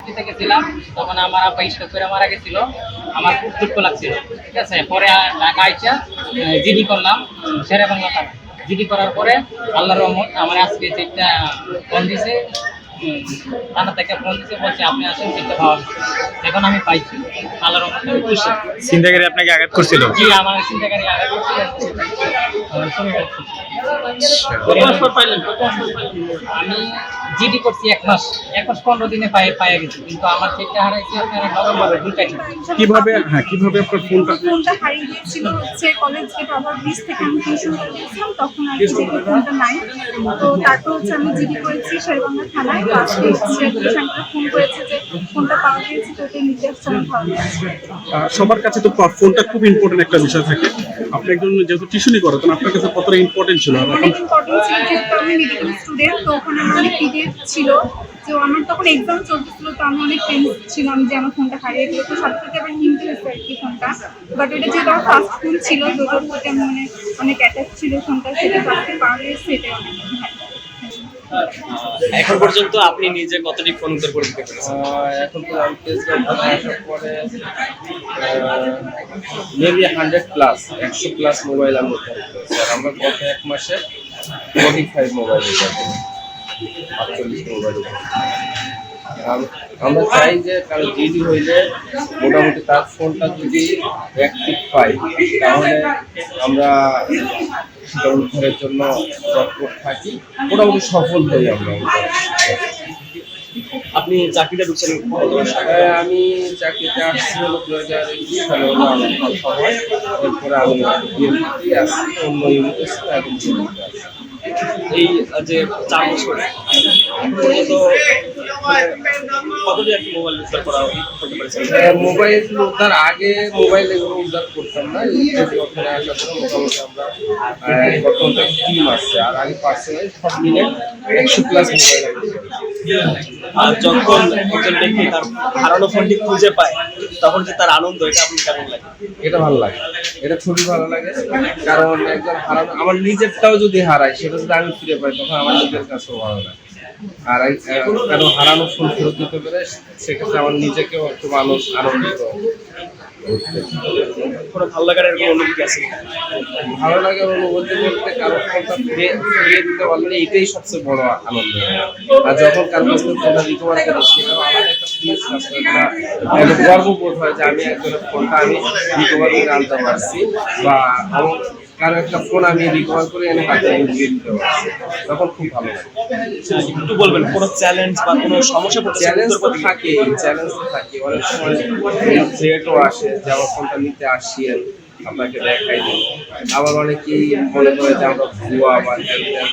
ভর্তিতে গেছিলাম, তখন আমার আব্বা স্ট্রোক করে মারা গেছিল। আমার খুব দুঃখ লাগছিল, ঠিক আছে। পরে ঢাকা আইসা জিডি করলাম শেরে বাংলা থানা। জিডি করার পরে আল্লাহর রহমত আমার আজকে যেটা ফোন দিছে, থানা থেকে ফোন দিছে, বলছে আপনি আসেন, চিন্তা পাওয়া গেছে। এখন আমি পাইছি, আল্লাহর রহমতে আমি খুশি। ছিনতাইকারী আপনাকে আঘাত করছিল? জি, আমার চিন্তাকারী আঘাত করছিল। আমি জিডি করছি 1 মাস 15 দিনে পায়ে গেছি, কিন্তু আমার চেকটা হারাইছে আপনার নভেম্বরে 2 তারিখে। কিভাবে আপনার ফোনটা হারিয়ে গিয়েছিল হচ্ছে কলেজ গেট ওভার ব্রিজ থেকে আমি টিউশন করেছিলাম, তখন আর কি ফোনটা নাই। তো তারপর হচ্ছে আমি জিডি করেছি শেরবাংলা থানায়। তো আজকে হচ্ছে টিউশনটা ফোন করেছে যে ফোনটা পাওয়া গিয়েছে, তো এটা নিতে আসছে, আমার ভালো লাগছে। সবার কাছে তো ফোনটা খুব ইম্পর্টেন্ট একটা বিষয় থাকে। আপনি একজন যেহেতু টিউশনই করেন, আপনার কাছে কতটা ইম্পর্টেন্ট ছিল? অনেক ইম্পর্টেন্ট ছিল, যেহেতু আমি মেডিকেল স্টুডেন্ট, তো ওখানে আমার অনেক পিডিএফ ছিল। তো আমার তখন এক্সাম চলতেছিল, তো আমি অনেক টেন্স ছিলাম যে আমার ফোনটা হারিয়ে গেল। তো সাথে সাথে আবার কিনতে হয়েছে আর কি ফোনটা। বাট এটা যেহেতু আমার ফার্স্ট ফোন ছিল, যেটার প্রতি আমি মানে অনেক অ্যাটাচ ছিল ফোনটা, সেটা আজকে পাওয়া গেছে, এটা অনেক ভালো। এখন পর্যন্ত আপনি নিজে কতটি ফোন উদ্ধার করে দিতে পেরেছেন? এখন তো আমি ফেসবুক আসার পরে মেবি 100+ মোবাইল আমি উদ্ধার করেছি। আর আমরা গত 1 মাসে 45 মোবাইল উদ্ধার করেছি, 48 মোবাইল উদ্ধার করেছি। আমরা চাই যে কারো জিডি হইলে মোটামুটি তার ফোনটা যদি অ্যাক্টিভ পাই, তাহলে আমরা সেটা উদ্ধারের জন্য তৎপর থাকি, মোটামুটি সফল হই আমরা। আপনি চাকরিটা ঢুকছেন কত বছর? আমি চাকরিতে আসছি হলো 2021 সালে হলো আমার সময়। এরপরে আমি বিএনপিতে আসছি, অন্য ইউনিটে ছিল, এখন বিএনপিতে আসছি। এই যে 4 বছরে এখন পর্যন্ত কতটি একটি মোবাইল উদ্ধার করতে পেরেছেন? মোবাইল উদ্ধার আগে মোবাইল এগুলো উদ্ধার করতাম না। ওখানে আসার পরে মোটামুটি আমরা বর্তমানে টিম আসছে, আর আগে পার্সোনাল সব মিলে 100+ মোবাইল। আর যখন একজন ব্যক্তি তার হারানো ফোনটি খুঁজে পায়, তখন যে তার আনন্দ, এটা আপনার কেমন লাগে? এটা ভালো লাগে, এটা খুবই ভালো লাগে। কারণ একজন হারানো, আমার নিজেরটাও যদি হারায়, সেটা যদি আমি ফিরে পাই, তখন আমার নিজের কাছেও ভালো লাগে। আর কারণ হারানো ফোন ফেরত দিতে পেরে সেক্ষেত্রে আমার নিজেকেও একটু আনন্দিত। কোনো ভালো লাগার এরকম অনুভূতি আছে? ভালো লাগে অনুভূতি বলতে, কারো ফোনটা ফিরিয়ে দিতে পারলে এটাই সবচেয়ে বড় আনন্দ। আর যখন কারো কাছ থেকে ফোনটা রিকভার করি, সেটাও আলাদা একটা ফিলিংস আছে, একটা গর্ববোধ হয় যে আমি একজনের ফোনটা আমি রিকভার করে আনতে পারছি, বা কারো একটা ফোন আমি রিকভার করে এনে হাতে দিয়ে দিতে পারছি, তখন খুব ভালো লাগে। একটু বলবেন কোনো চ্যালেঞ্জ বা কোনো সমস্যা পড়তে? চ্যালেঞ্জ তো থাকে, অনেক সময় থ্রেটও আসে যে আমার ফোনটা নিতে আসি, আপনাকে দেখাই দেবো। আবার অনেকেই মনে করে যে আমরা ভুয়া বা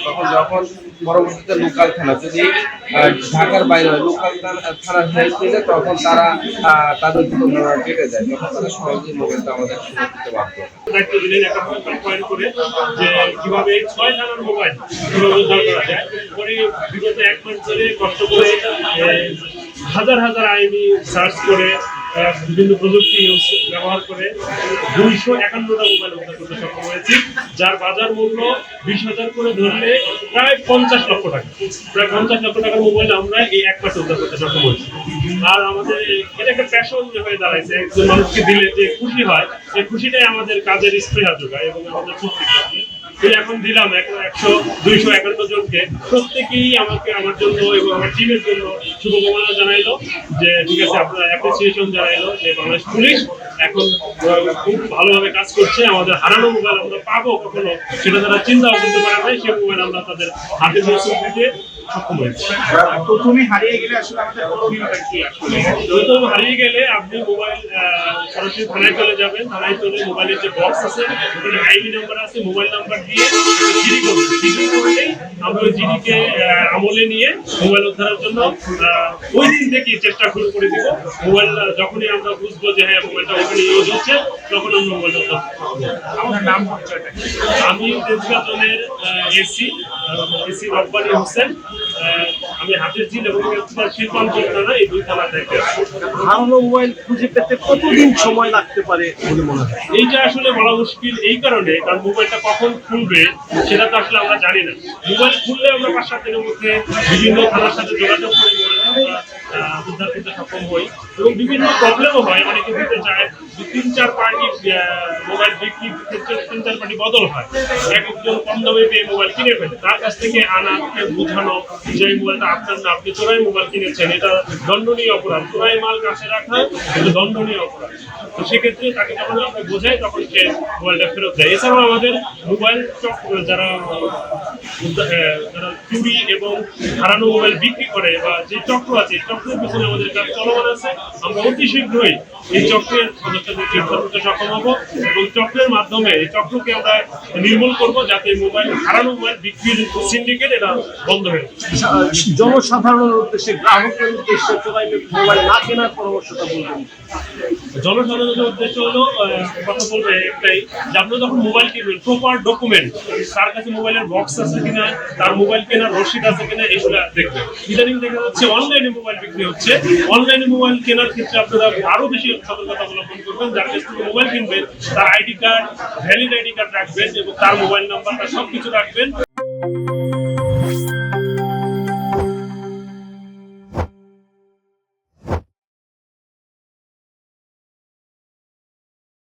তখন যখন পরবর্তীতে লোকাল থানা, যদি ঢাকার বাইরে হয়, লোকাল থানার হেল্প নিলে তখন তারা তাদের ঘটনা কেটে যায়, তখন তারা সহজেই মোবাইলটা আমাদের ফেরত দিতে বাধ্য হয়। দায়িত্ব দিলেন একটা পয়েন্ট করে যে কিভাবে 6 থানার মোবাইল উদ্ধার করা যায়। পরে বিগত 1 মাস ধরে কষ্ট করে হাজার হাজার আইনি সার্চ করে বিভিন্ন প্রযুক্তি ব্যবহার করে 251টা মোবাইল উদ্ধার করতে সক্ষম হয়েছি, যার বাজার মূল্য 20,000 করে ধরলে প্রায় 50 লক্ষ টাকা। প্রায় 50 লক্ষ টাকার মোবাইল আমরা এই 1 মাসে উদ্ধার করতে সক্ষম হয়েছি। আর আমাদের এটা একটা প্যাশন হয়ে দাঁড়াইছে, একজন মানুষকে দিলে যে খুশি হয়, সেই খুশিটাই আমাদের কাজের স্পৃহা যোগায় এবং আমাদের চুক্তি করে। এখন দিলাম 251 জনকে, প্রত্যেকেই আমাকে আমার জন্য এবং আমার টিমের জন্য শুভকামনা জানাইলো, যে ঠিক আছে, আপনার অ্যাপ্রিসিয়েশন জানাইলো যে বাংলাদেশ পুলিশ এখন খুব ভালোভাবে কাজ করছে। আমাদের হারানো মোবাইল আমরা পাবো কখনো, সেটা তারা চিন্তাও করতে পারে নাই, সেই মোবাইল আমরা তাদের হাতে পৌঁছে দিতে সক্ষম হয়েছি। প্রথমে হারিয়ে গেলে আসলে আমাদের করণীয়টা কি? প্রথম হারিয়ে গেলে আপনি মোবাইল সরাসরি থানায় চলে যাবেন। থানায় চলে মোবাইলের যে বক্স আছে, ওখানে আইডি নাম্বার আছে, মোবাইল নাম্বার দিয়ে জিডি করবেন। জিডি করলেই আমরা ওই জিডিকে আমলে নিয়ে মোবাইল উদ্ধারের জন্য ওই দিন থেকেই চেষ্টা শুরু করে দিব। মোবাইল যখনই আমরা বুঝবো যে হ্যাঁ মোবাইলটা ওখানে ইউজ হচ্ছে, তখন আমরা মোবাইলটা উদ্ধার করবো। আপনার নাম হচ্ছে? আমি তেজগাঁ জোনের এসি রব্বানী হোসেন। আমি হাতের জিল এবং শিল্পাঞ্চল থানা, এই 2 থানা থেকে। হারানো মোবাইল খুঁজে পেতে কতদিন সময় লাগতে পারে বলে মনে হয়? এইটা আসলে বলা মুশকিল এই কারণে, কারণ মোবাইলটা কখন খুলবে সেটা তো আসলে আমরা জানি না। মোবাইল খুললে আমরা 5-7 দিনের মধ্যে বিভিন্ন থানার সাথে যোগাযোগ করে আমরা উদ্ধার করতে সক্ষম হই। এবং বিভিন্ন প্রবলেমও হয়, অনেকে দিতে চায়, 3-4 পার্টি মোবাইল বিক্রির ক্ষেত্রে 3-4 পার্টি বদল হয়। একজন কম দামে পেয়ে মোবাইল কিনে ফেলে, তার কাছ থেকে আনা, বোঝানো যে এই মোবাইলটা আপনার না, আপনি চোরাই মোবাইল কিনেছেন, এটা দণ্ডনীয় অপরাধ। চোরাই মাল কাছে রাখা এটা দণ্ডনীয় অপরাধ। তো সেক্ষেত্রে তাকে যখন আমরা বোঝাই তখন সে মোবাইলটা ফেরত দেয়। এছাড়াও আমাদের মোবাইল যারা চুরি এবং হারানো মোবাইল বিক্রি করে বা যে চক্র আছে, এই চক্রের পিছনে আমাদের কাজ চলমান আছে। আমরা অতি শীঘ্রই এই চক্রের সদস্যদের গ্রেফতার করতে সক্ষম হবো এবং চক্রের মাধ্যমে এই চক্রকে আমরা নির্মূল করবো, যাতে মোবাইল হারানো মোবাইল বিক্রির সিন্ডিকেট এটা বন্ধ হয়ে যায়। জনসাধারণের উদ্দেশ্যে, গ্রাহকের উদ্দেশ্যে চোরাই মোবাইল না কেনার পরামর্শটা বলবেন। জনসাধারণের উদ্দেশ্য হলো কথা বলবে একটাই, যে আপনি যখন মোবাইল কিনবেন প্রপার ডকুমেন্ট, তার কাছে মোবাইলের বক্স আছে কিনা, তার মোবাইল কেনার রসিদ আছে কিনা, এগুলো দেখবেন। ইদানিং দেখা যাচ্ছে অনলাইনে মোবাইল বিক্রি হচ্ছে, অনলাইনে মোবাইল কেনার ক্ষেত্রে আপনারা আরো বেশি সতর্কতা অবলম্বন করবেন। যার কাছ থেকে মোবাইল কিনবেন তার ID card, valid ID card রাখবেন এবং তার মোবাইল নাম্বারটা সবকিছু রাখবেন।